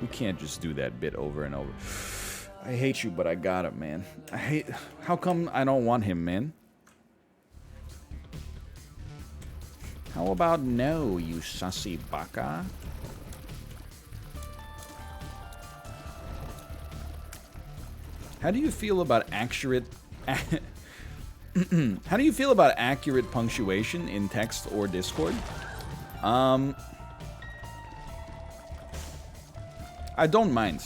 We can't just do that bit over and over. I hate you, but I got it, man. I hate... How come I don't want him, man? How about no, you sussy baka? How do you feel about accurate... How do you feel about accurate punctuation in text or Discord? I don't mind.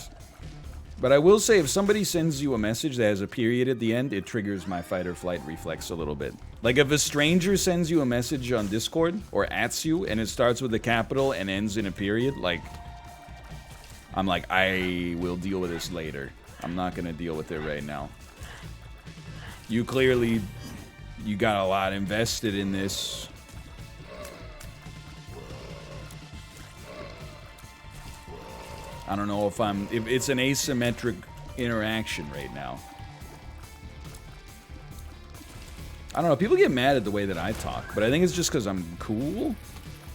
But I will say, if somebody sends you a message that has a period at the end, it triggers my fight or flight reflex a little bit. Like, if a stranger sends you a message on Discord, or ats you, and it starts with a capital and ends in a period, like... I'm like, I will deal with this later. I'm not gonna deal with it right now. You clearly... You got a lot invested in this. I don't know if it's an asymmetric interaction right now. I don't know, people get mad at the way that I talk, but I think it's just because I'm cool.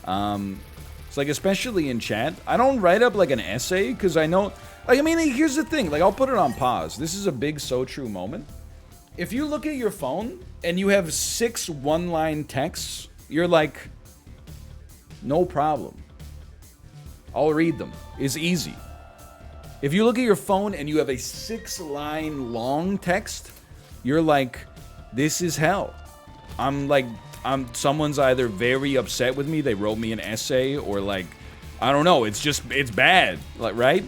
It's like, especially in chat, I don't write up like an essay, because I know... Like, I mean, here's the thing, like, I'll put it on pause. This is a big so true moment. If you look at your phone, and you have 6 one-line texts, you're like, no problem. I'll read them. It's easy. If you look at your phone and you have a 6-line long text, you're like, this is hell. Someone's either very upset with me, they wrote me an essay, or like, I don't know, it's bad, like, right?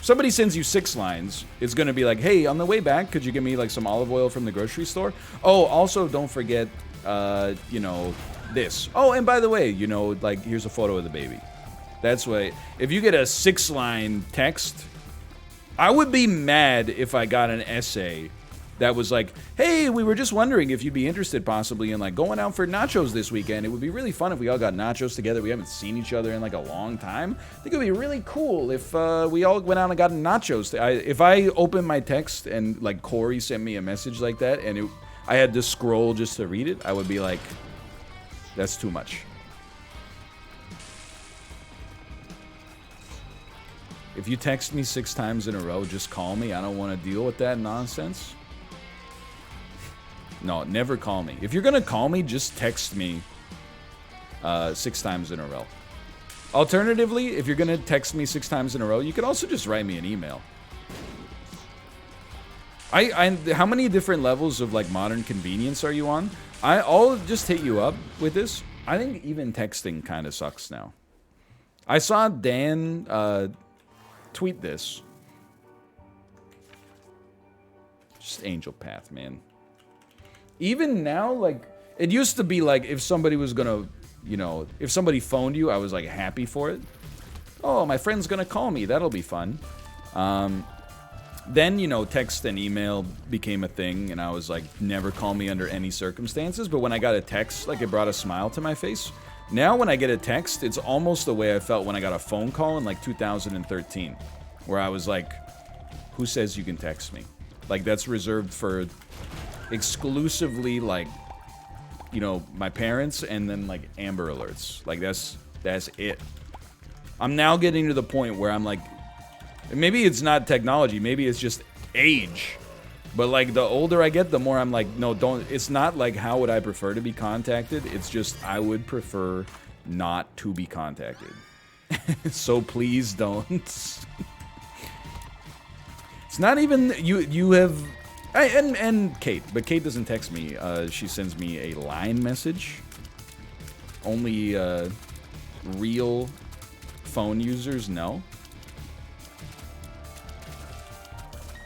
Somebody sends you 6 lines, it's gonna be like, hey, on the way back, could you give me like some olive oil from the grocery store? Oh, also don't forget, you know, this. Oh, and by the way, you know, like, here's a photo of the baby. That's why, if you get a 6-line text, I would be mad if I got an essay that was like, hey, we were just wondering if you'd be interested possibly in like going out for nachos this weekend. It would be really fun if we all got nachos together. We haven't seen each other in like a long time. I think it would be really cool if we all went out and got nachos. If I opened my text and like Corey sent me a message like that and I had to scroll just to read it, I would be like, that's too much. If you text me 6 times in a row, just call me. I don't want to deal with that nonsense. No, never call me. If you're gonna call me, just text me 6 times in a row. Alternatively, if you're gonna text me 6 times in a row, you could also just write me an email. How many different levels of like modern convenience are you on? I'll just hit you up with this. I think even texting kind of sucks now. I saw Dan tweet this. Just Angel Path, man. Even now, like, it used to be like if somebody was gonna, you know, if somebody phoned you, I was like happy for it. Oh, my friend's gonna call me, that'll be fun. Then, you know, text and email became a thing, and I was like, never call me under any circumstances. But when I got a text, like, it brought a smile to my face. Now when I get a text, it's almost the way I felt when I got a phone call in like 2013, where I was like, who says you can text me? Like, that's reserved for exclusively, like, you know, my parents, and then like Amber Alerts. Like, that's it. I'm now getting to the point where I'm like, maybe it's not technology, maybe it's just age, but like the older I get, the more I'm like, no, don't. It's not like how would I prefer to be contacted, it's just I would prefer not to be contacted. So please don't. It's not even you have and Kate, but Kate doesn't text me. She sends me a line message. Only real phone users know.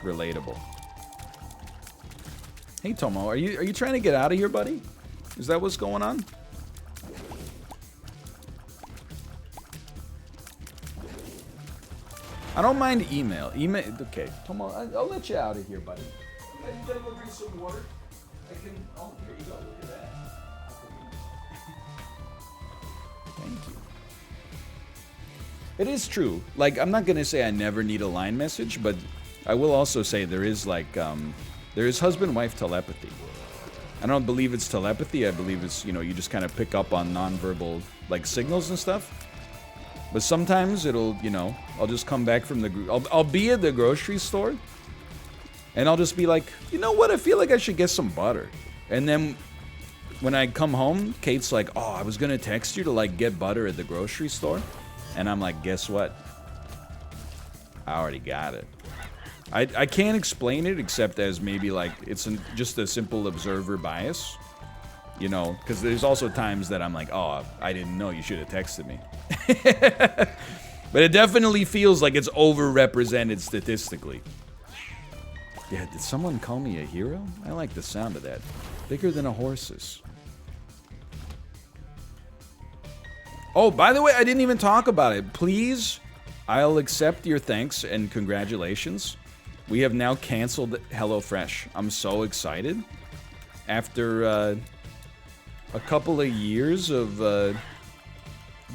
Relatable. Hey Tomo, are you trying to get out of here, buddy? Is that what's going on? I don't mind email. Okay, Tomo, I'll let you out of here, buddy. You gotta go drink some water. Oh, here you go. Look at that. Thank you. It is true. Like, I'm not gonna say I never need a line message, but I will also say there is like, there is husband-wife telepathy. I don't believe it's telepathy. I believe it's, you know, you just kind of pick up on nonverbal like signals and stuff. But sometimes it'll, you know, I'll just come back from I'll be at the grocery store, and I'll just be like, you know what, I feel like I should get some butter. And then when I come home, Kate's like, oh, I was gonna text you to like get butter at the grocery store. And I'm like, guess what? I already got it. I can't explain it except as maybe like it's just a simple observer bias. You know, because there's also times that I'm like, oh, I didn't know, you should have texted me. But it definitely feels like it's overrepresented statistically. Yeah, did someone call me a hero? I like the sound of that. Bigger than a horse's. Oh, by the way, I didn't even talk about it. Please, I'll accept your thanks and congratulations. We have now canceled HelloFresh. I'm so excited. After a couple of years of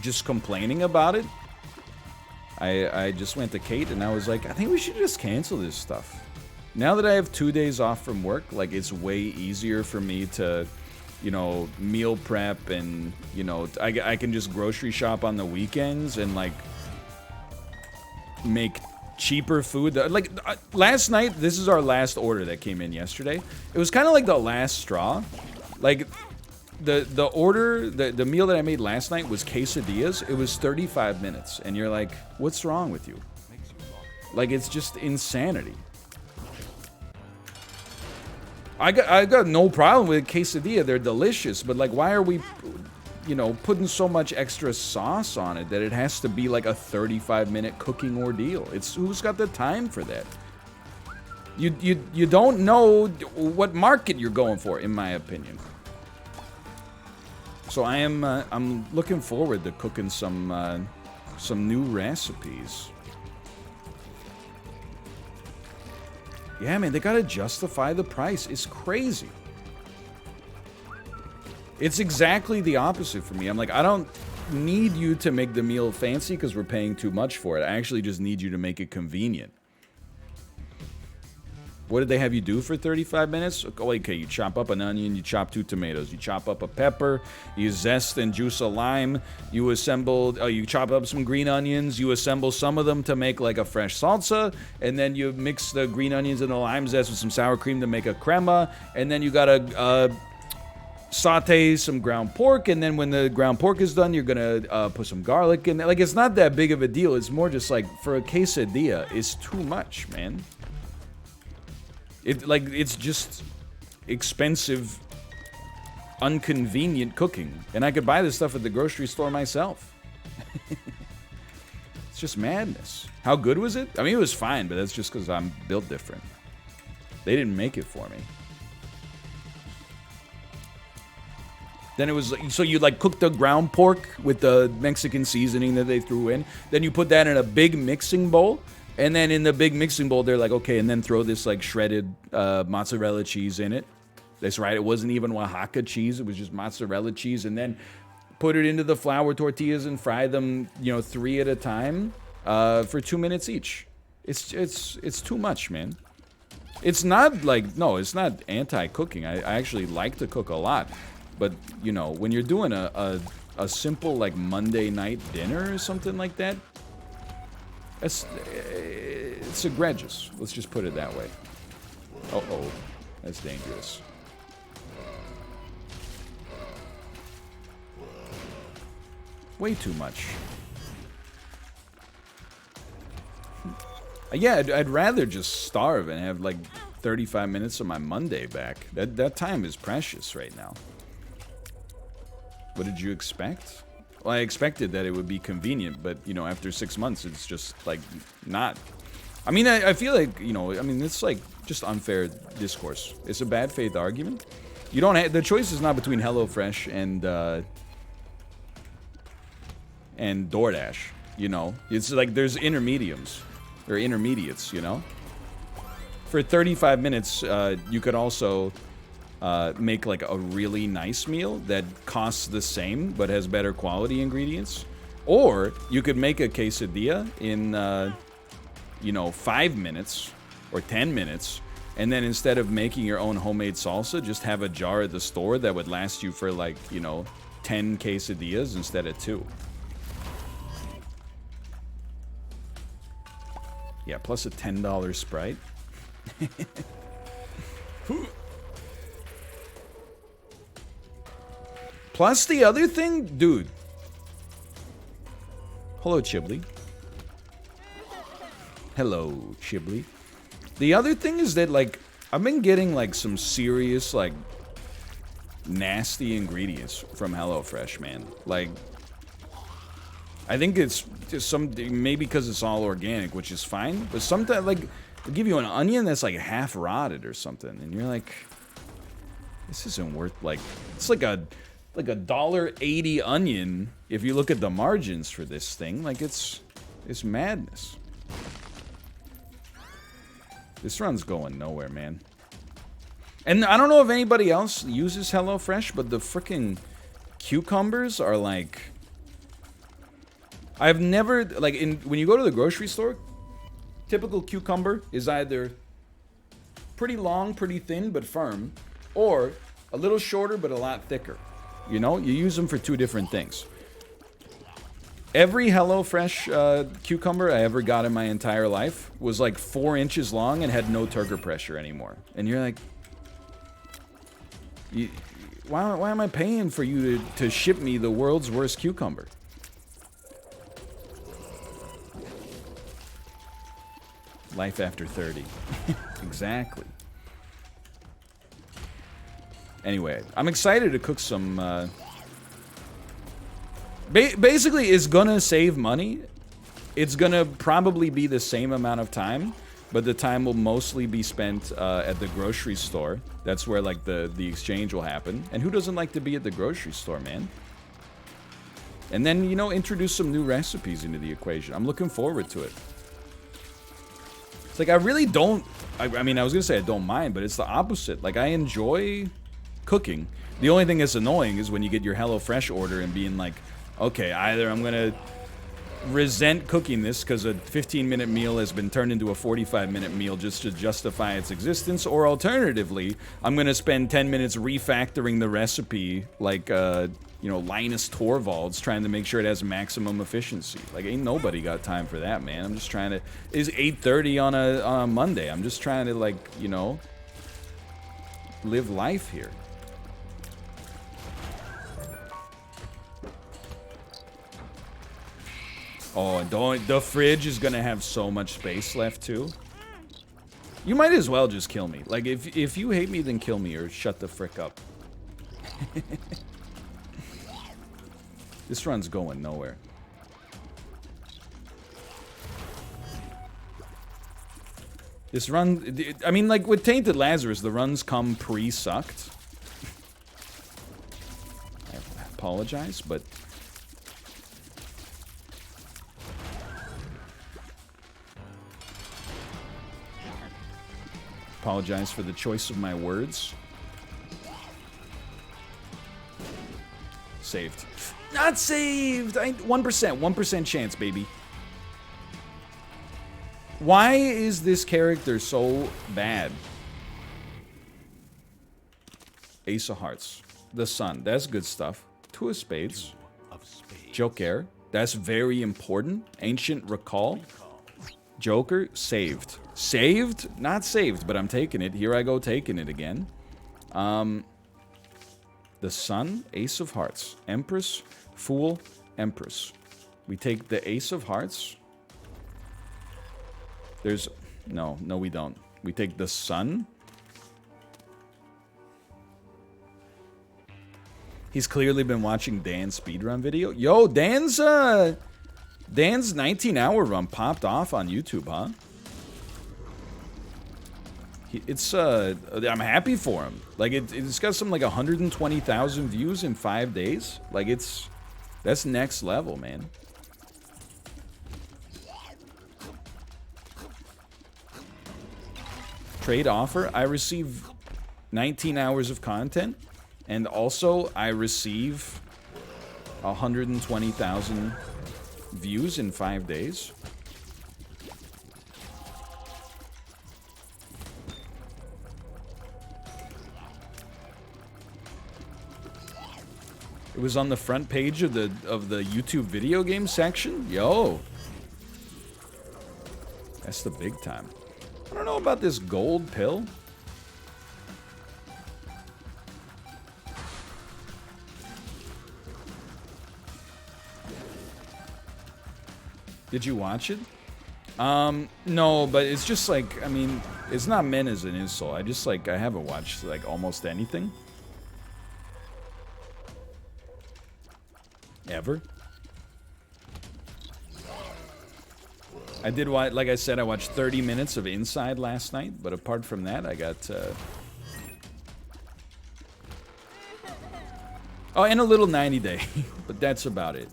just complaining about it, I just went to Kate and I was like, I think we should just cancel this stuff. Now that I have 2 days off from work, like, it's way easier for me to, you know, meal prep and, you know, I can just grocery shop on the weekends and, like, make cheaper food. Like, last night, this is our last order that came in yesterday. It was kind of like the last straw. Like, the meal that I made last night was quesadillas. It was 35 minutes. And you're like, what's wrong with you? Like, it's just insanity. I got no problem with quesadilla. They're delicious. But, like, why are we, you know, putting so much extra sauce on it that it has to be like a 35-minute cooking ordeal? Who's got the time for that? You don't know what market you're going for, in my opinion. So I'm looking forward to cooking some new recipes. Yeah, man, they gotta justify the price. It's crazy. It's exactly the opposite for me. I'm like, I don't need you to make the meal fancy because we're paying too much for it. I actually just need you to make it convenient. What did they have you do for 35 minutes? Okay, you chop up an onion, you chop 2 tomatoes, you chop up a pepper, you zest and juice a lime, you you chop up some green onions, you assemble some of them to make like a fresh salsa, and then you mix the green onions and the lime zest with some sour cream to make a crema, and then you gotta saute some ground pork, and then when the ground pork is done, you're gonna put some garlic in there. Like, it's not that big of a deal. It's more just like, for a quesadilla, it's too much, man. It's just expensive, inconvenient cooking. And I could buy this stuff at the grocery store myself. It's just madness. How good was it? I mean, it was fine, but that's just because I'm built different. They didn't make it for me. Then it was, so you like cook the ground pork with the Mexican seasoning that they threw in. Then you put that in a big mixing bowl. And then in the big mixing bowl, they're like, okay, and then throw this like shredded mozzarella cheese in it. That's right, it wasn't even Oaxaca cheese, it was just mozzarella cheese. And then put it into the flour tortillas and fry them, you know, 3 at a time for 2 minutes each. It's too much, man. It's not like, no, it's not anti-cooking. I actually like to cook a lot. But, you know, when you're doing a simple like Monday night dinner or something like that, it's egregious. Let's just put it that way. Uh-oh. That's dangerous. Way too much. Yeah, I'd rather just starve and have like 35 minutes of my Monday back. That time is precious right now. What did you expect? Well, I expected that it would be convenient, but, you know, after 6 months, it's just, like, not. I mean, I feel like, you know, I mean, it's, like, just unfair discourse. It's a bad faith argument. You don't have, the choice is not between HelloFresh and DoorDash, you know? It's like there's intermediates, you know? For 35 minutes, you could also make like a really nice meal that costs the same but has better quality ingredients. Or you could make a quesadilla in, you know, 5 minutes or 10 minutes. And then instead of making your own homemade salsa, just have a jar at the store that would last you for like, you know, 10 quesadillas instead of 2. Yeah, plus a $10 Sprite. Plus the other thing, dude. Hello, Chibli. Hello, Chibli. The other thing is that, like, I've been getting, like, some serious, like, nasty ingredients from HelloFresh, man. Like, I think it's just maybe because it's all organic, which is fine. But sometimes, like, they'll give you an onion that's, like, half rotted or something. And you're like, this isn't worth, like, it's like a $1.80 onion if you look at the margins for this thing. Like, it's madness. This run's going nowhere, man. And I don't know if anybody else uses HelloFresh, but the freaking cucumbers are like... I've never... Like, when you go to the grocery store, typical cucumber is either pretty long, pretty thin, but firm, or a little shorter, but a lot thicker. You know? You use them for two different things. Every HelloFresh cucumber I ever got in my entire life was like 4 inches long and had no turgor pressure anymore. And you're like... Why am I paying for you to ship me the world's worst cucumber? Life after 30. Exactly. Anyway, I'm excited to cook some... Basically, it's gonna save money. It's gonna probably be the same amount of time, but the time will mostly be spent at the grocery store. That's where, like, the exchange will happen. And who doesn't like to be at the grocery store, man? And then, you know, introduce some new recipes into the equation. I'm looking forward to it. It's like, I really don't... I mean, I was gonna say I don't mind, but it's the opposite. Like, I enjoy cooking. The only thing that's annoying is when you get your HelloFresh order and being like, okay, either I'm gonna resent cooking this because a 15-minute meal has been turned into a 45-minute meal just to justify its existence, or alternatively, I'm gonna spend 10 minutes refactoring the recipe like, you know, Linus Torvalds, trying to make sure it has maximum efficiency. Like, ain't nobody got time for that, man. I'm just trying to... It's 8:30 on a Monday. I'm just trying to, like, you know, live life here. Oh, and the fridge is gonna have so much space left, too. You might as well just kill me. Like, if you hate me, then kill me, or shut the frick up. This run's going nowhere. This run... I mean, like, with Tainted Lazarus, the runs come pre-sucked. I apologize, but... Apologize for the choice of my words. Saved. Not saved! 1%. 1% chance, baby. Why is this character so bad? Ace of Hearts. The Sun. That's good stuff. Two of Spades. Joker. That's very important. Ancient Recall. Joker. Saved. Saved? Not saved, but I'm taking it. Here I go taking it again. The Sun. Ace of Hearts. Empress. Fool. Empress. We take the Ace of Hearts. There's... No, we don't. We take the Sun. He's clearly been watching Dan's speedrun video. Yo, Dan's 19-hour run popped off on YouTube, huh? I'm happy for him. Like, it's got some, like, 120,000 views in 5 days. Like, that's next level, man. Trade offer. I receive 19 hours of content, and also I receive 120,000 views in 5 days. It was on the front page of the YouTube video game section. Yo, That's the big time. I don't know about this gold pill. Did you watch it? No, but it's just like, I mean, it's not meant as an insult. I haven't watched like almost anything. Ever. I did watch, like I said, I watched 30 minutes of Inside last night, but apart from that, I got, oh, and a little 90 Day, but that's about it.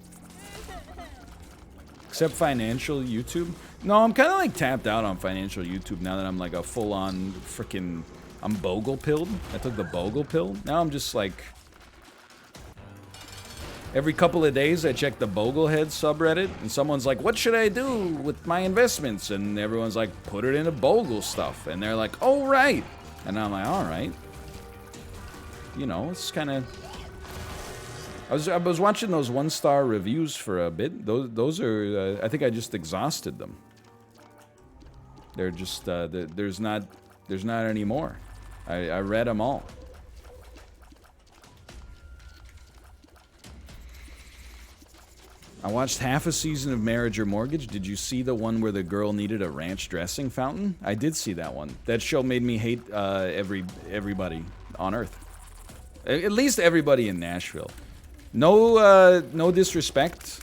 Except financial YouTube. No, I'm kind of like tapped out on financial YouTube now that I'm like a full-on freaking, I'm Bogle pilled. I took the Bogle pill. Now I'm just like, every couple of days I check the Boglehead subreddit and someone's like, what should I do with my investments? And everyone's like, put it into Bogle stuff. And they're like, oh, right. And I'm like, all right. You know, it's kind of, I was watching those 1-star reviews for a bit. Those are, I think I just exhausted them. They're just, there's not any more. I read them all. I watched half a season of Marriage or Mortgage. Did you see the one where the girl needed a ranch dressing fountain? I did see that one. That show made me hate everybody on Earth. At least everybody in Nashville. No disrespect,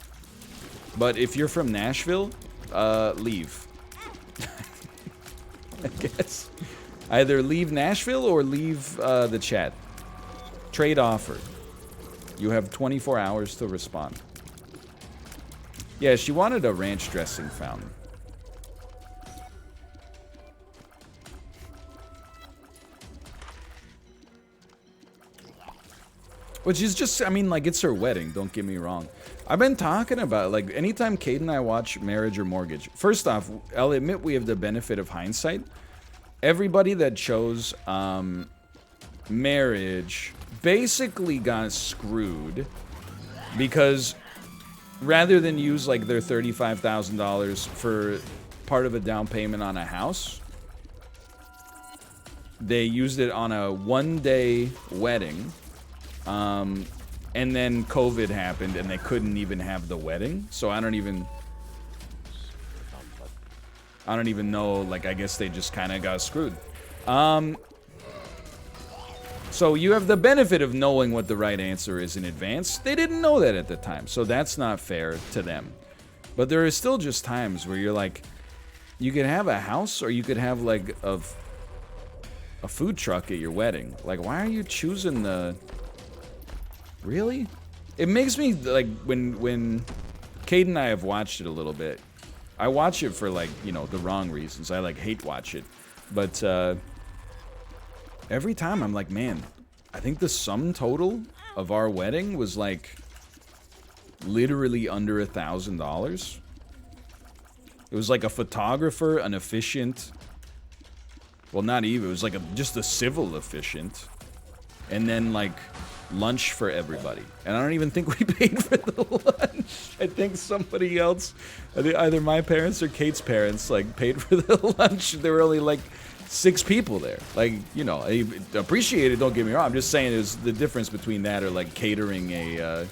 but if you're from Nashville, leave. I guess. Either leave Nashville or leave the chat. Trade offer. You have 24 hours to respond. Yeah, she wanted a ranch dressing fountain. Which is just, I mean, like, it's her wedding, don't get me wrong. I've been talking about, like, anytime Cade and I watch Marriage or Mortgage, first off, I'll admit we have the benefit of hindsight. Everybody that chose Marriage basically got screwed because rather than use, like, their $35,000 for part of a down payment on a house, they used it on a one-day wedding. And then COVID happened and they couldn't even have the wedding. So I don't even know, like, I guess they just kind of got screwed. So you have the benefit of knowing what the right answer is in advance. They didn't know that at the time, so that's not fair to them. But there are still just times where you're like, you could have a house or you could have, like, a food truck at your wedding. Like, why are you choosing the... Really? It makes me, like, when Cade and I have watched it a little bit, I watch it for, like, you know, the wrong reasons. I, like, hate watch it. But, every time I'm like, man, I think the sum total of our wedding was, like, literally under $1,000. It was, like, a photographer, an officiant. Well, not even. It was, like, just a civil officiant. And then, like... lunch for everybody, and I don't even think we paid for the lunch. I think somebody else, either my parents or Kate's parents, like, paid for the lunch. There were only like 6 people there. Like, you know, I appreciate it, don't get me wrong. I'm just saying there's the difference between that or like catering a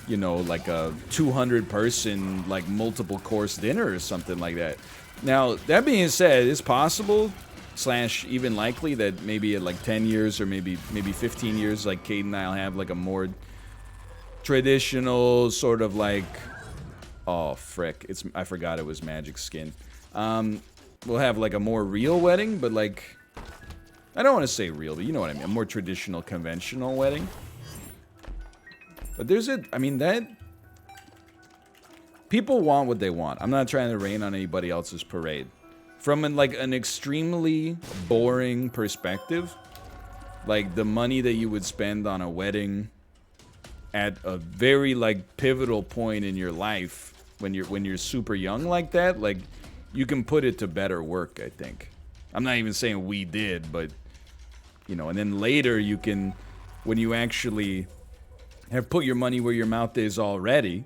you know, like a 200 person like multiple course dinner or something like that. Now that being said, it's possible / even likely that maybe in like 10 years or maybe 15 years, like Cade and I'll have like a more traditional sort of like, oh frick, I forgot it was Magic Skin. We'll have like a more real wedding, but like, I don't want to say real, but you know what I mean, a more traditional, conventional wedding. But there's I mean, that people want what they want. I'm not trying to rain on anybody else's parade. From an extremely boring perspective, like the money that you would spend on a wedding at a very like pivotal point in your life when you're super young like that, like you can put it to better work, I think. I'm not even saying we did, but you know, and then later you can, when you actually have put your money where your mouth is already,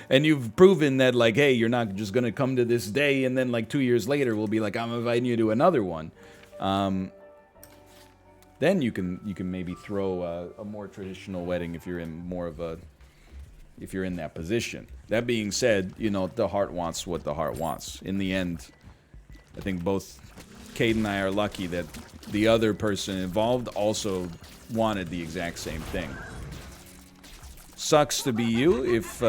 And you've proven that, like, hey, you're not just gonna come to this day and then like 2 years later we'll be like, I'm inviting you to another one. Then you can maybe throw a more traditional wedding if you're in if you're in that position. That being said, you know, the heart wants what the heart wants. In the end, I think both Cade and I are lucky that the other person involved also wanted the exact same thing. Sucks to be you if,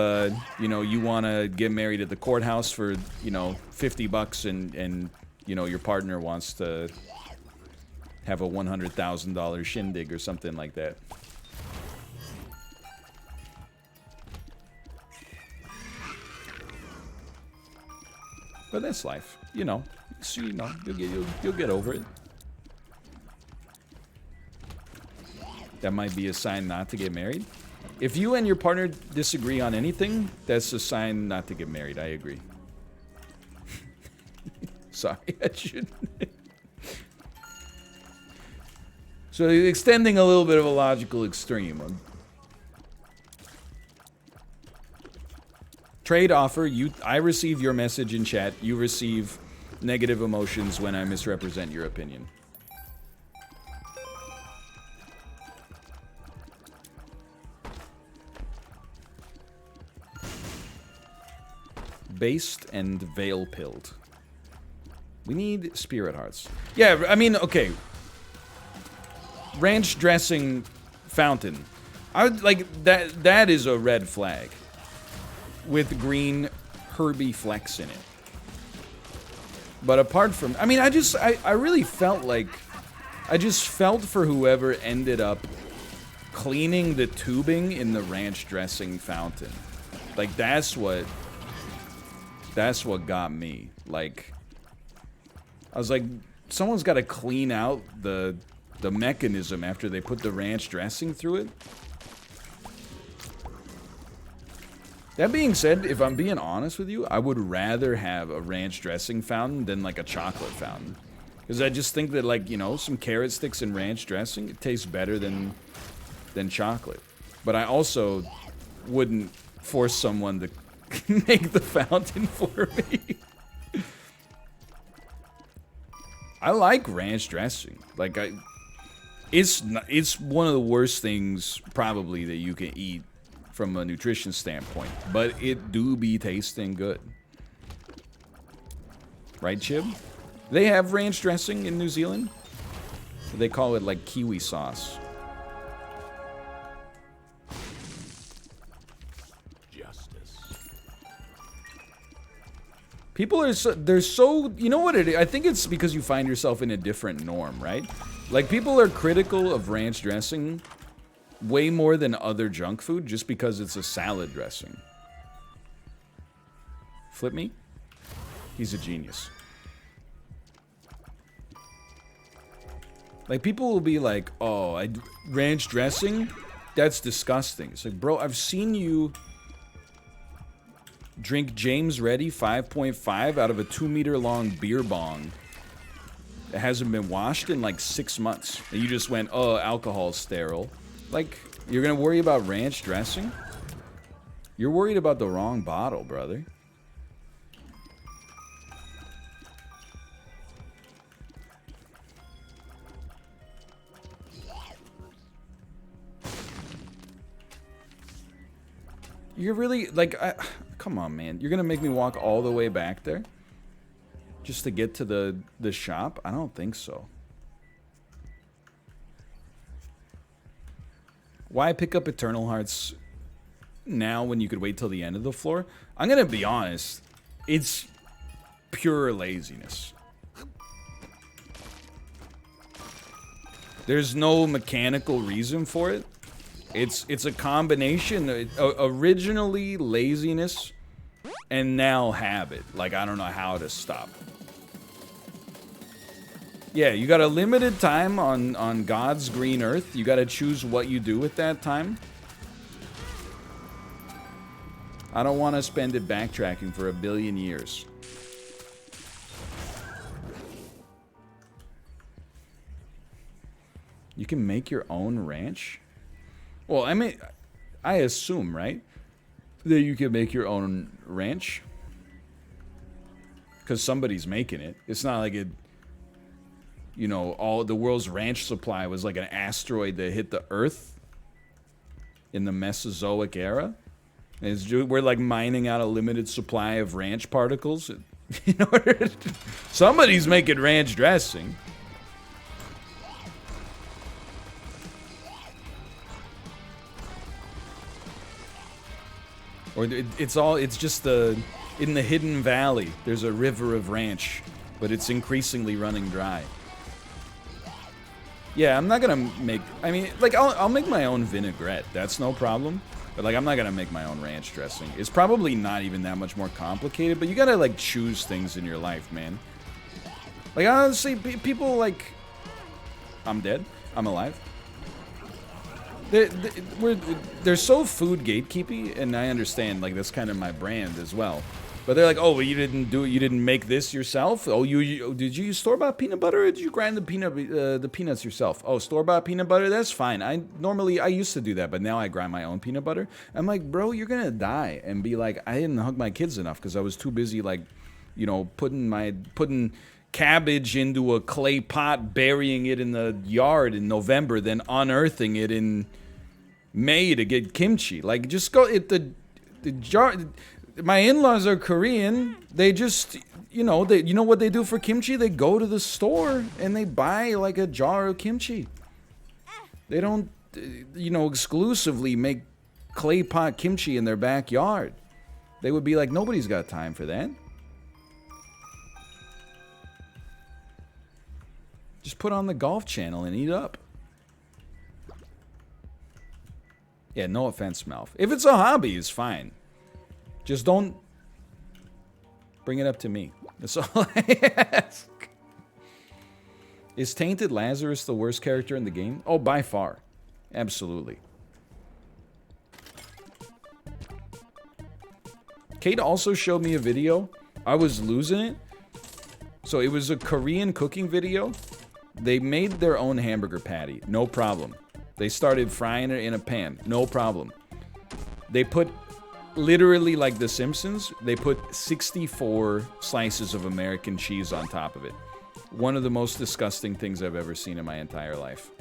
you know, you want to get married at the courthouse for, you know, $50 and, you know, your partner wants to have a $100,000 shindig or something like that. But that's life, you know. So, you know, you'll get over it. That might be a sign not to get married. If you and your partner disagree on anything, that's a sign not to get married. I agree. Sorry, I shouldn't. So extending a little bit of a logical extreme. Trade offer. I receive your message in chat. You receive negative emotions when I misrepresent your opinion. Based and veil pilled. We need spirit hearts. Yeah, I mean, okay. Ranch dressing fountain. I would like that. That is a red flag. With green Herbie Flex in it. But apart from, I mean, I really felt like, I just felt for whoever ended up cleaning the tubing in the ranch dressing fountain. Like, that's what got me. Like, I was like, someone's got to clean out the mechanism after they put the ranch dressing through it. That being said, if I'm being honest with you, I would rather have a ranch dressing fountain than like a chocolate fountain. Because I just think that, like, you know, some carrot sticks and ranch dressing, it tastes better than chocolate. But I also wouldn't force someone to make the fountain for me. I like ranch dressing. Like, it's one of the worst things probably that you can eat from a nutrition standpoint, but it do be tasting good. Right, Chib? They have ranch dressing in New Zealand. They call it like kiwi sauce. Justice. People are they're so, you know what it is? I think it's because you find yourself in a different norm, right? Like, people are critical of ranch dressing way more than other junk food just because it's a salad dressing. Flip me? He's a genius. Like, people will be like, oh, ranch dressing? That's disgusting. It's like, bro, I've seen you drink James Ready 5.5 out of a 2-meter long beer bong that hasn't been washed in like 6 months. And you just went, oh, alcohol's sterile. Like, you're gonna worry about ranch dressing? You're worried about the wrong bottle, brother. You're really, like, come on, man. You're gonna make me walk all the way back there? Just to get to the shop? I don't think so. Why pick up Eternal Hearts now when you could wait till the end of the floor? I'm gonna be honest. It's pure laziness. There's no mechanical reason for it. It's a combination. Originally laziness, and now habit. Like, I don't know how to stop. Yeah, you got a limited time on God's green earth. You got to choose what you do with that time. I don't want to spend it backtracking for 1 billion years. You can make your own ranch? Well, I mean, I assume, right, that you can make your own ranch. Because somebody's making it. It's not like it, you know, all the world's ranch supply was like an asteroid that hit the Earth in the Mesozoic era. We're like mining out a limited supply of ranch particles in order to, somebody's making ranch dressing. Or it's just in the hidden valley, there's a river of ranch, but it's increasingly running dry. Yeah, I'm not gonna make, I mean, like, I'll make my own vinaigrette, that's no problem. But, like, I'm not gonna make my own ranch dressing. It's probably not even that much more complicated, but you gotta, like, choose things in your life, man. Like, honestly, people, like, I'm dead, I'm alive. They're so food gatekeepy, and I understand, like, that's kind of my brand as well. But they're like, oh, well, you didn't make this yourself? Oh, did you use store-bought peanut butter, or did you grind the peanuts yourself? Oh, store-bought peanut butter, that's fine. I used to do that, but now I grind my own peanut butter. I'm like, bro, you're gonna die, and be like, I didn't hug my kids enough because I was too busy, like, you know, putting cabbage into a clay pot, burying it in the yard in November, then unearthing it in May to get kimchi. Like, just go the jar. My in-laws are Korean. They just, you know what they do for kimchi? They go to the store and they buy like a jar of kimchi. They don't, you know, exclusively make clay pot kimchi in their backyard. They would be like, nobody's got time for that. Just put on the Golf Channel and eat up. Yeah, no offense, Melf. If it's a hobby, it's fine. Just don't bring it up to me. That's all I ask. Is Tainted Lazarus the worst character in the game? Oh, by far. Absolutely. Kate also showed me a video. I was losing it. So it was a Korean cooking video. They made their own hamburger patty. No problem. They started frying it in a pan. No problem. They put, literally like The Simpsons, they put 64 slices of American cheese on top of it. One of the most disgusting things I've ever seen in my entire life.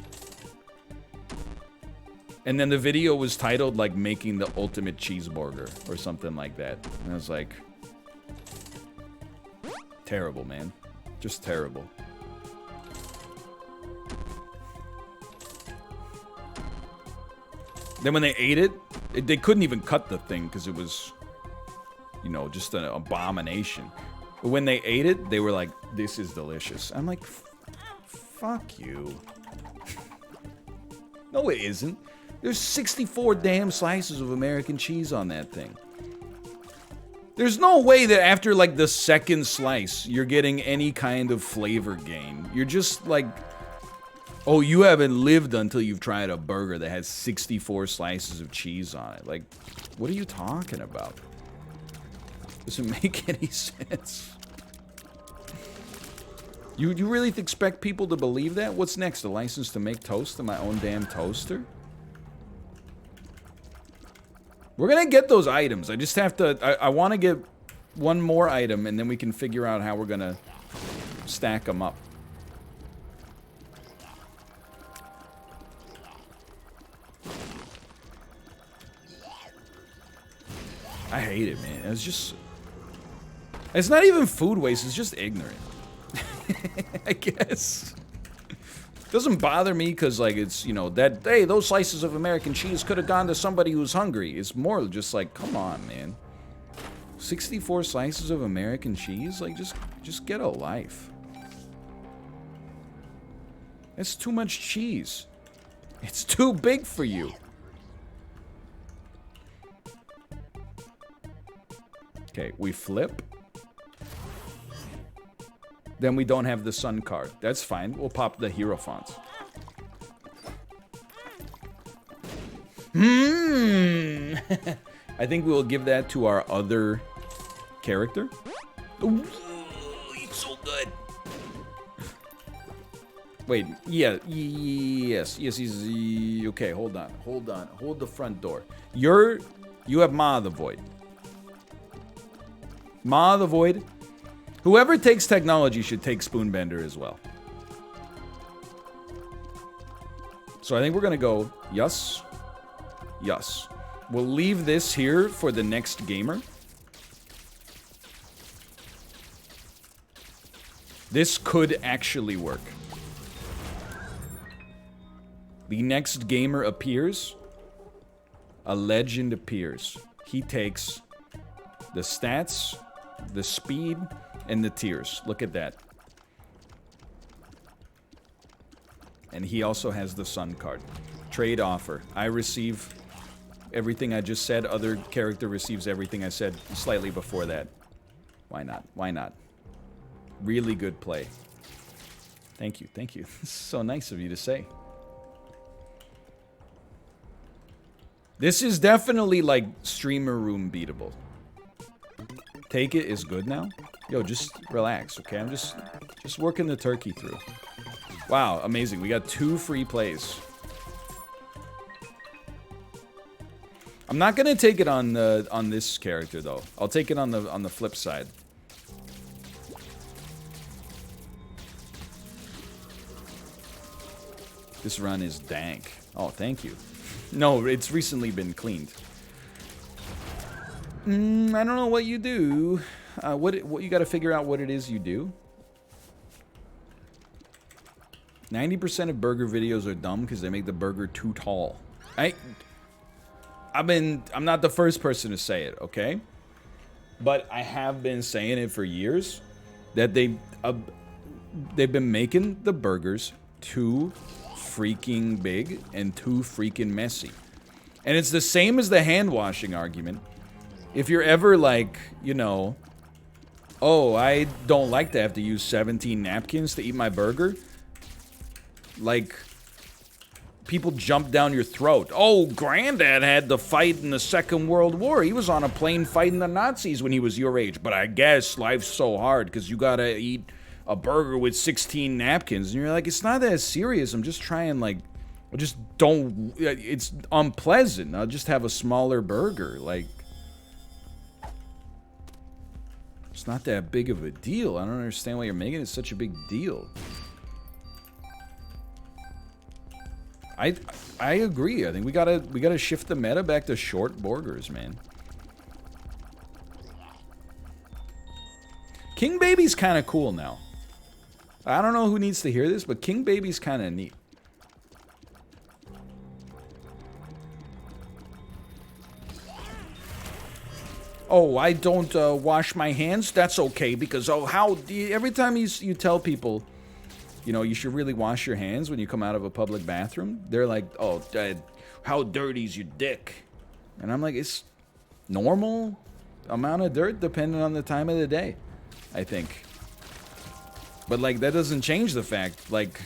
And then the video was titled, like, making the ultimate cheeseburger or something like that. And I was like, terrible, man. Just terrible. Then when they ate it, they couldn't even cut the thing because it was, you know, just an abomination. But when they ate it, they were like, this is delicious. I'm like, fuck you. No, it isn't. There's 64 damn slices of American cheese on that thing. There's no way that after, like, the second slice, you're getting any kind of flavor gain. You're just, like, oh, you haven't lived until you've tried a burger that has 64 slices of cheese on it. Like, what are you talking about? Doesn't make any sense. You really expect people to believe that? What's next? A license to make toast in my own damn toaster? We're gonna get those items. I just have to... I want to get one more item, and then we can figure out how we're gonna stack them up. I hate it, man. It's just... It's not even food waste, it's just ignorant. I guess. Doesn't bother me because, like, it's, you know, that, hey, those slices of American cheese could have gone to somebody who's hungry. It's more just like, come on, man. 64 slices of American cheese? Like, just get a life. That's too much cheese. It's too big for you. Okay, we flip. Then we don't have the sun card. That's fine. We'll pop the hero fonts. I think we'll give that to our other character. Ooh, it's so good. Wait, yeah, yes, okay, hold on, hold the front door. You have Ma the Void. Ma the Void. Whoever takes technology should take Spoonbender as well. So I think we're gonna go yes. We'll leave this here for the next gamer. This could actually work. The next gamer appears. A legend appears. He takes the stats, the speed, and the tiers. Look at that. And he also has the Sun card. Trade offer. I receive everything I just said. Other character receives everything I said slightly before that. Why not? Why not? Really good play. Thank you, thank you. This is so nice of you to say. This is definitely like streamer room beatable. Take it is good now. Yo, just relax, okay? I'm just working the turkey through. Wow, amazing. We got 2 free plays. I'm not gonna take it on this character though. I'll take it on the flip side. This run is dank. Oh, thank you. No, it's recently been cleaned. I don't know what you do. What you got to figure out what it is you do. 90% of burger videos are dumb because they make the burger too tall. I'm not the first person to say it, okay? But I have been saying it for years that they've been making the burgers too freaking big and too freaking messy. And it's the same as the hand washing argument. If you're ever like, you know, oh, I don't like to have to use 17 napkins to eat my burger. Like, people jump down your throat. Oh, Granddad had to fight in the Second World War. He was on a plane fighting the Nazis when he was your age. But I guess life's so hard because you gotta eat a burger with 16 napkins. And you're like, it's not that serious. I'm just trying, like, I just don't, it's unpleasant. I'll just have a smaller burger. Like, it's not that big of a deal. I don't understand why you're making it such a big deal. I agree. I think we gotta shift the meta back to short burgers, man. King Baby's kind of cool now. I don't know who needs to hear this, but King Baby's kind of neat. Oh, I don't wash my hands? That's okay, because, oh, how... Every time you tell people, you know, you should really wash your hands when you come out of a public bathroom, they're like, oh, how dirty's your dick? And I'm like, it's normal amount of dirt depending on the time of the day, I think. But, like, that doesn't change the fact, like,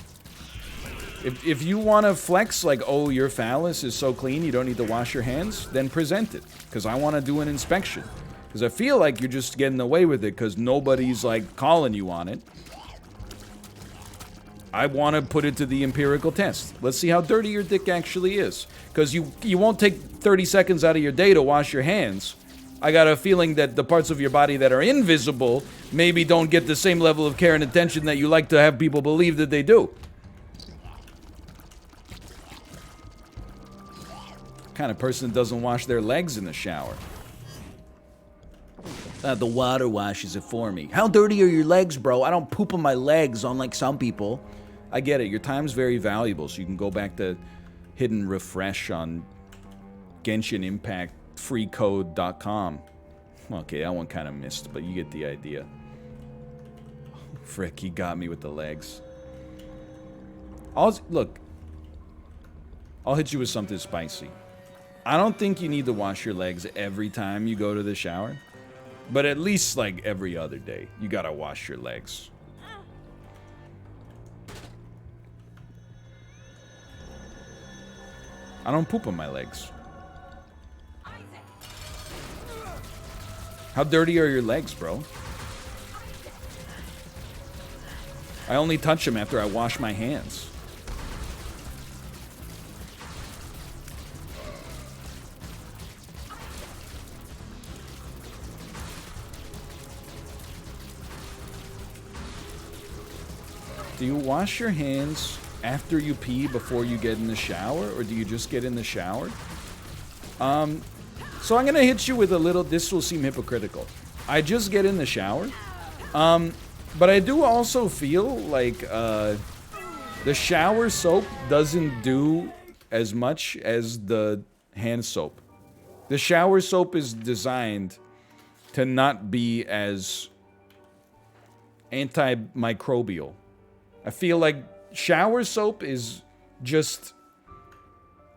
if you want to flex, like, oh, your phallus is so clean you don't need to wash your hands, then present it. Because I want to do an inspection. Because I feel like you're just getting away with it because nobody's, like, calling you on it. I want to put it to the empirical test. Let's see how dirty your dick actually is. Because you won't take 30 seconds out of your day to wash your hands. I got a feeling that the parts of your body that are invisible maybe don't get the same level of care and attention that you like to have people believe that they do. Kind of person doesn't wash their legs in the shower. The water washes it for me. How dirty are your legs, bro? I don't poop on my legs, unlike some people. I get it. Your time's very valuable, so you can go back to hidden refresh on Genshin Impact freecode.com. Okay, that one kind of missed, but you get the idea. Frick, he got me with the legs. Look, I'll hit you with something spicy. I don't think you need to wash your legs every time you go to the shower, but at least like every other day, you gotta wash your legs. I don't poop on my legs. How dirty are your legs, bro? I only touch them after I wash my hands. Do you wash your hands after you pee before you get in the shower, or do you just get in the shower? So I'm gonna hit you with a little, this will seem hypocritical. I just get in the shower. But I do also feel like the shower soap doesn't do as much as the hand soap. The shower soap is designed to not be as antimicrobial. I feel like shower soap is just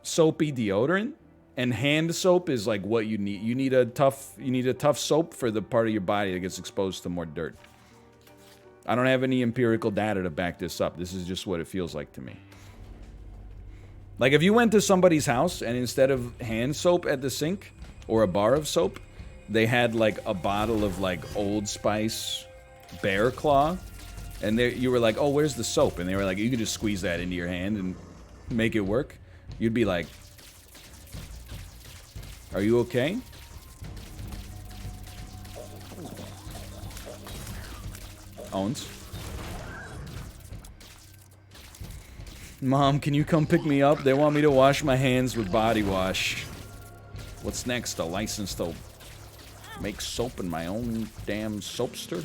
soapy deodorant, and hand soap is like what you need. You need a tough soap for the part of your body that gets exposed to more dirt. I don't have any empirical data to back this up. This is just what it feels like to me. Like if you went to somebody's house and instead of hand soap at the sink or a bar of soap, they had like a bottle of like Old Spice Bear Claw, and you were like, oh, where's the soap? And they were like, you can just squeeze that into your hand and make it work. You'd be like, are you okay? Owens. Mom, can you come pick me up? They want me to wash my hands with body wash. What's next? A license to make soap in my own damn soapster?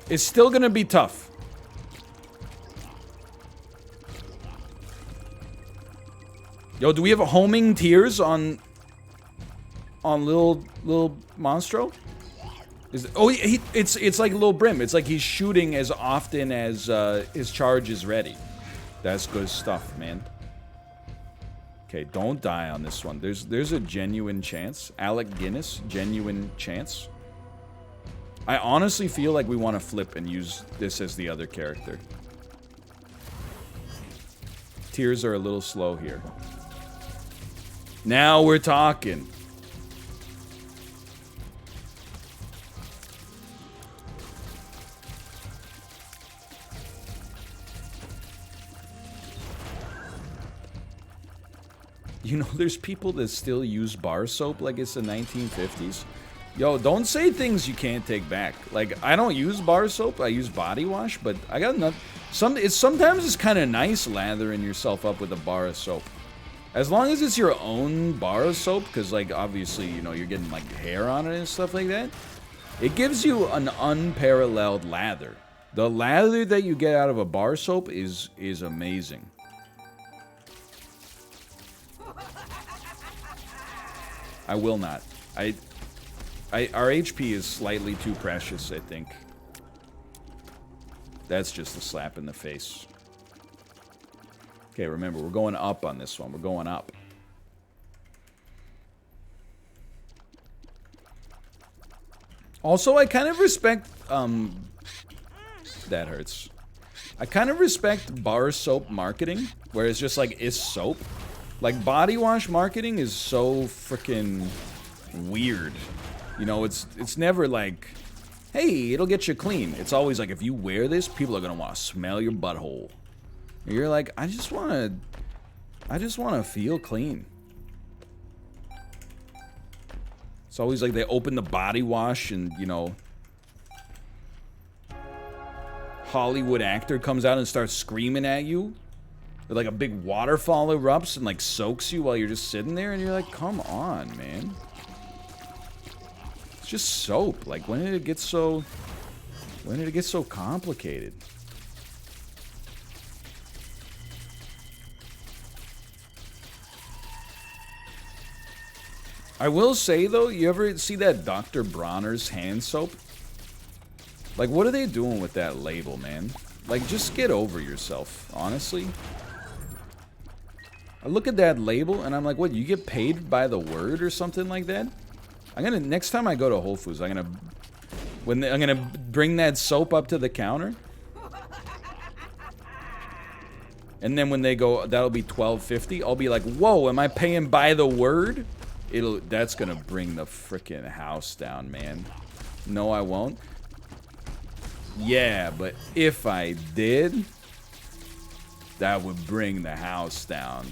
It's still gonna be tough. Yo, do we have a homing tears on little Monstro? It's like Lil Brim. It's like he's shooting as often as his charge is ready. That's good stuff, man. Okay, don't die on this one. There's a genuine chance. Alec Guinness, genuine chance. I honestly feel like we want to flip and use this as the other character. Tears are a little slow here. Now we're talking. You know, there's people that still use bar soap like it's the 1950s. Yo, don't say things you can't take back. Like, I don't use bar soap, I use body wash, but I got enough. Sometimes it's kind of nice lathering yourself up with a bar of soap. As long as it's your own bar of soap, because, like, obviously, you know, you're getting, like, hair on it and stuff like that. It gives you an unparalleled lather. The lather that you get out of a bar soap is amazing. I will not. Our HP is slightly too precious, I think. That's just a slap in the face. Okay, remember, we're going up on this one. We're going up. Also, I kind of respect, that hurts. I kind of respect bar soap marketing, where it's just like, it's soap. Like, body wash marketing is so freaking weird. You know, it's never like, hey, it'll get you clean. It's always like, if you wear this, people are gonna want to smell your butthole. And you're like, I just want to feel clean. It's always like they open the body wash and, you know, Hollywood actor comes out and starts screaming at you. Like a big waterfall erupts and like soaks you while you're just sitting there, and you're like, come on, man. It's just soap. Like, when did it get so complicated? I will say though, you ever see that Dr. Bronner's hand soap? Like, what are they doing with that label, man? Like, just get over yourself, honestly. I look at that label and I'm like, what, you get paid by the word or something like that? Next time I go to Whole Foods, I'm gonna bring that soap up to the counter. And then when they go, that'll be $12.50. I'll be like, whoa, am I paying by the word? That's gonna bring the frickin' house down, man. No, I won't. Yeah, but if I did, that would bring the house down.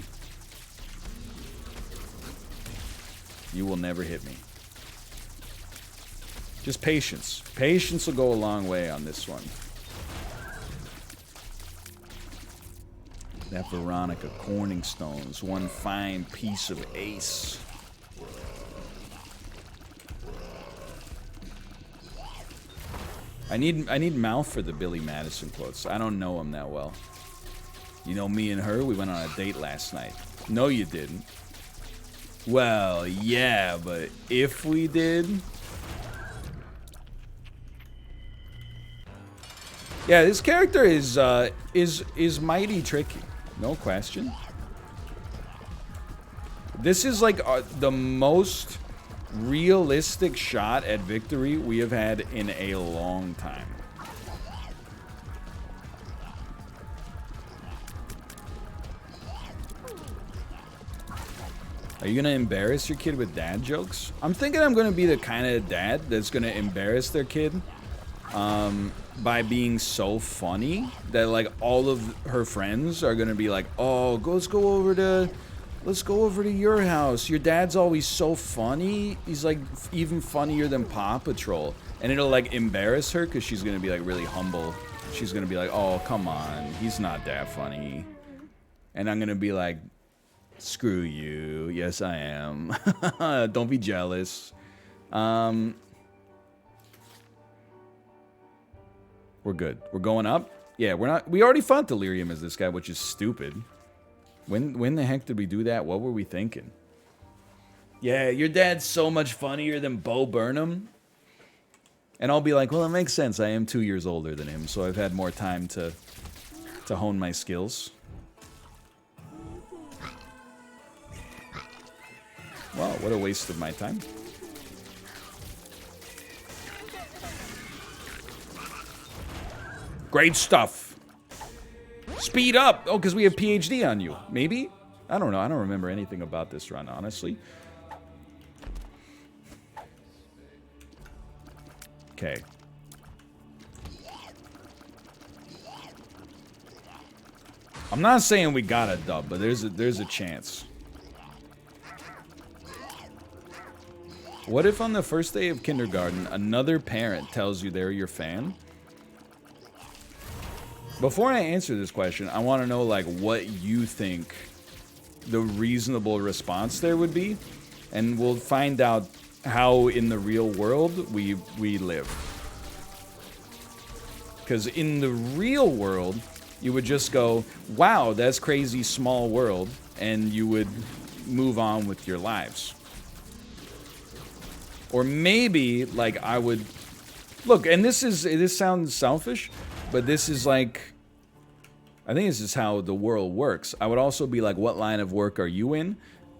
You will never hit me. Just patience. Patience will go a long way on this one. That Veronica Corningstone's one fine piece of ace. I need mouth for the Billy Madison quotes. I don't know him that well. You know, me and her, we went on a date last night. No, you didn't. Well, yeah, but if we did... Yeah, this character is mighty tricky. No question. This is like the most realistic shot at victory we have had in a long time. Are you gonna embarrass your kid with dad jokes? I'm thinking I'm gonna be the kind of dad that's gonna embarrass their kid by being so funny that like all of her friends are gonna be like, oh, let's go over to your house. Your dad's always so funny. He's like even funnier than Paw Patrol. And it'll like embarrass her because she's gonna be like really humble. She's gonna be like, oh, come on, he's not that funny. And I'm gonna be like, screw you. Yes, I am. Don't be jealous. We're good. We're going up? Yeah, we're not. We already fought Delirium as this guy, which is stupid. When the heck did we do that? What were we thinking? Yeah, your dad's so much funnier than Bo Burnham. And I'll be like, well, it makes sense. I am 2 years older than him, so I've had more time to hone my skills. Wow, what a waste of my time. Great stuff. Speed up. Oh, because we have PhD on you. Maybe? I don't know. I don't remember anything about this run, honestly. Okay. I'm not saying we got a dub, but there's a chance. What if on the first day of kindergarten, another parent tells you they're your fan? Before I answer this question, I want to know like what you think the reasonable response there would be, and we'll find out how in the real world we live. Because in the real world, you would just go, wow, that's crazy small world, and you would move on with your lives. Or maybe, like, I would... Look, and this sounds selfish, but this is like... I think this is how the world works. I would also be like, what line of work are you in?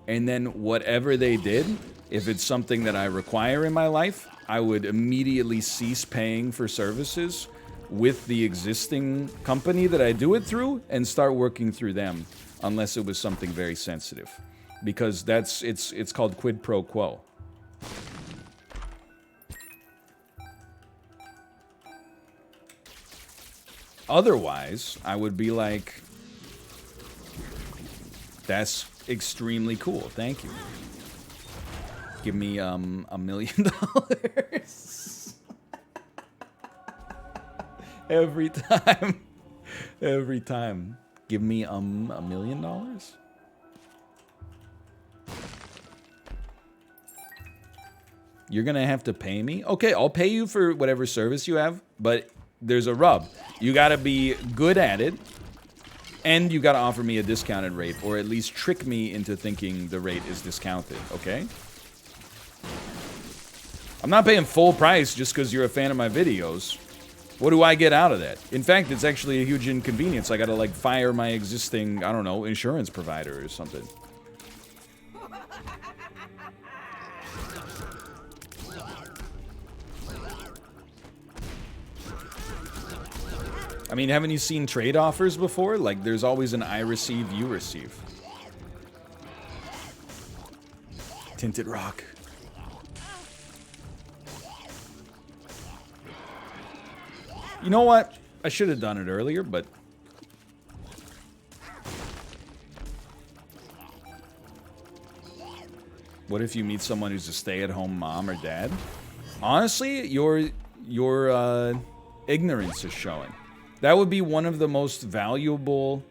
And then whatever they did, if it's something that I require in my life, I would immediately cease paying for services with the existing company that I do it through and start working through them, unless it was something very sensitive. Because it's called quid pro quo. Otherwise, I would be like, that's extremely cool. Thank you. Give me $1 million. Every time. Every time. Give me $1 million? You're gonna have to pay me? Okay, I'll pay you for whatever service you have, but there's a rub. You gotta be good at it, and you gotta offer me a discounted rate, or at least trick me into thinking the rate is discounted, okay? I'm not paying full price just because you're a fan of my videos. What do I get out of that? In fact, it's actually a huge inconvenience. I gotta, like, fire my existing, I don't know, insurance provider or something. I mean, haven't you seen trade offers before? Like, there's always an I receive, you receive. Tinted rock. You know what? I should have done it earlier, but... What if you meet someone who's a stay-at-home mom or dad? Honestly, your ignorance is showing. That would be one of the most valuable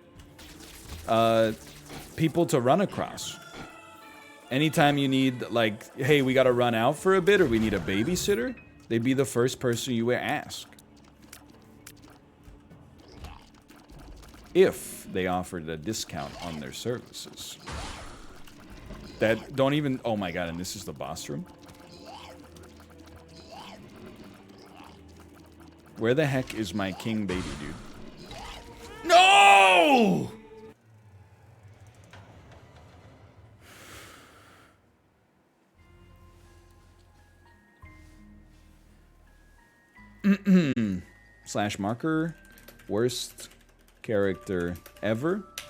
people to run across. Anytime you need, like, hey, we gotta run out for a bit, or we need a babysitter, they'd be the first person you would ask. If they offered a discount on their services. That don't even... Oh my god, and this is the boss room? Where the heck is my king baby, dude? No! Slash marker. Worst character ever.